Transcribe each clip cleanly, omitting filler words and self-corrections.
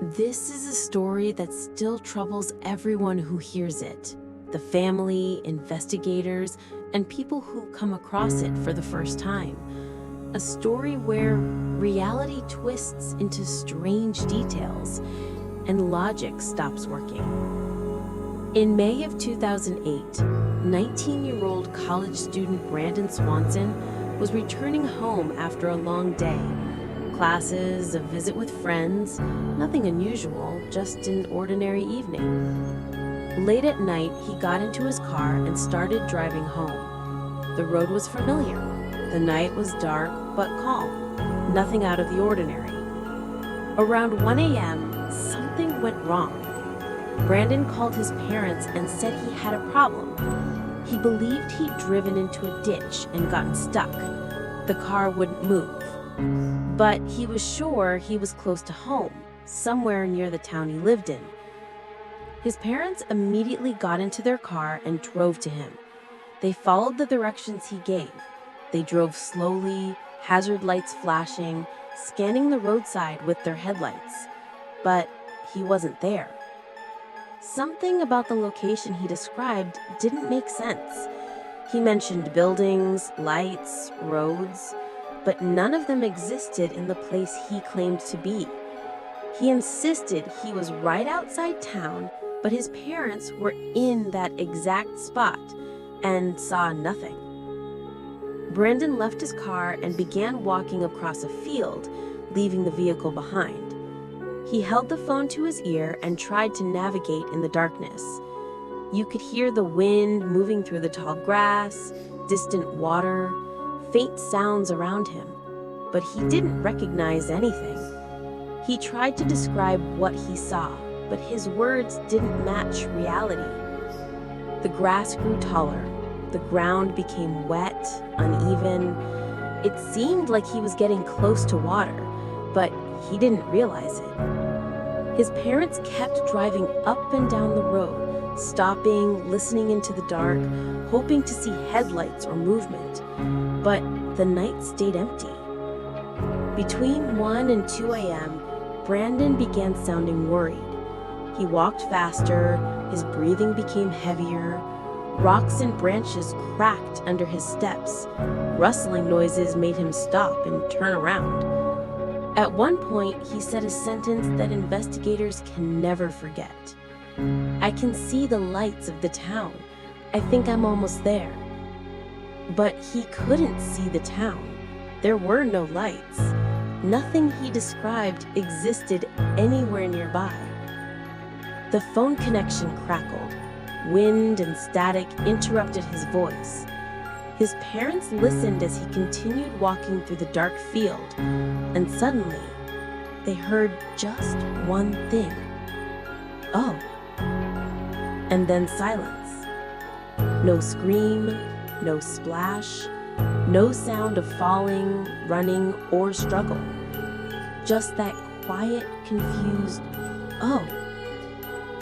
This is a story that still troubles everyone who hears it. The family, investigators, and people who come across it for the first time. A story where reality twists into strange details and logic stops working. In May of 2008, 19-year-old college student Brandon Swanson was returning home after a long day. Classes, a visit with friends, nothing unusual, just an ordinary evening. Late at night, he got into his car and started driving home. The road was familiar. The night was dark but calm, nothing out of the ordinary. Around 1 a.m., something went wrong. Brandon called his parents and said he had a problem. He believed he'd driven into a ditch and gotten stuck. The car wouldn't move. But he was sure he was close to home, somewhere near the town he lived in. His parents immediately got into their car and drove to him. They followed the directions he gave. They drove slowly, hazard lights flashing, scanning the roadside with their headlights. But he wasn't there. Something about the location he described didn't make sense. He mentioned buildings, lights, roads, but none of them existed in the place he claimed to be. He insisted he was right outside town, but his parents were in that exact spot and saw nothing. Brandon left his car and began walking across a field, leaving the vehicle behind. He held the phone to his ear and tried to navigate in the darkness. You could hear the wind moving through the tall grass, distant water, faint sounds around him, but he didn't recognize anything. He tried to describe what he saw, but his words didn't match reality. The grass grew taller. The ground became wet, uneven. It seemed like he was getting close to water, but he didn't realize it. His parents kept driving up and down the road, stopping, listening into the dark, hoping to see headlights or movement. But the night stayed empty. Between 1 and 2 a.m., Brandon began sounding worried. He walked faster, his breathing became heavier. Rocks and branches cracked under his steps. Rustling noises made him stop and turn around. At one point, he said a sentence that investigators can never forget. "I can see the lights of the town. I think I'm almost there." But he couldn't see the town. There were no lights. Nothing he described existed anywhere nearby. The phone connection crackled. Wind and static interrupted his voice. His parents listened as he continued walking through the dark field, and suddenly, they heard just one thing. "Oh." And then silence. No scream, no splash, no sound of falling, running, or struggle. Just that quiet, confused, "Oh."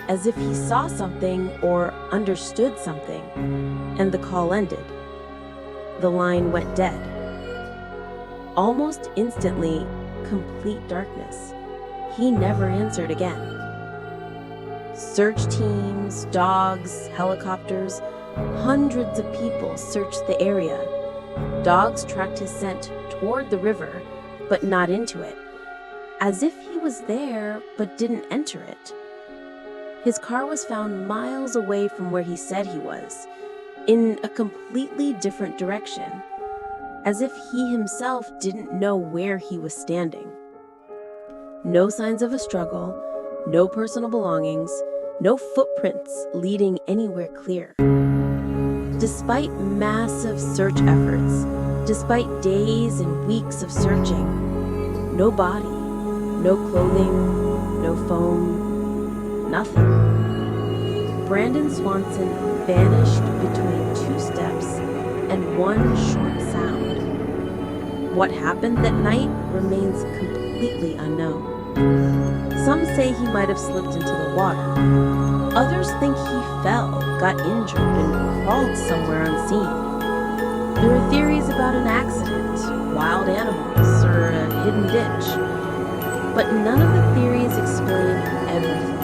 As if he saw something or understood something, and the call ended. The line went dead. Almost instantly, complete darkness. He never answered again. Search teams, dogs, helicopters, hundreds of people searched the area. Dogs tracked his scent toward the river, but not into it, as if he was there but didn't enter it. His car was found miles away from where he said he was, in a completely different direction, as if he himself didn't know where he was standing. No signs of a struggle, no personal belongings, no footprints leading anywhere clear. Despite massive search efforts, despite days and weeks of searching, no body, no clothing, no phone, nothing. Brandon Swanson vanished between 2 steps and one short sound. What happened that night remains completely unknown. Some say he might have slipped into the water. Others think he fell, got injured, and crawled somewhere unseen. There are theories about an accident, wild animals, or a hidden ditch. But none of the theories explain everything.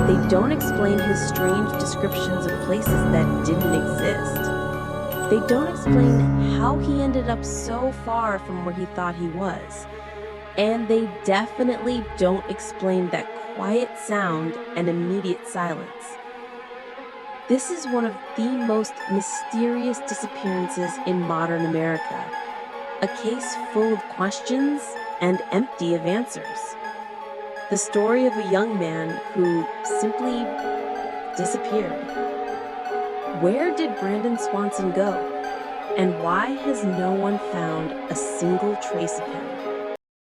They don't explain his strange descriptions of places that didn't exist. They don't explain how he ended up so far from where he thought he was. And they definitely don't explain that quiet sound and immediate silence. This is one of the most mysterious disappearances in modern America, a case full of questions and empty of answers. The story of a young man who simply disappeared. Where did Brandon Swanson go? And why has no one found a single trace of him?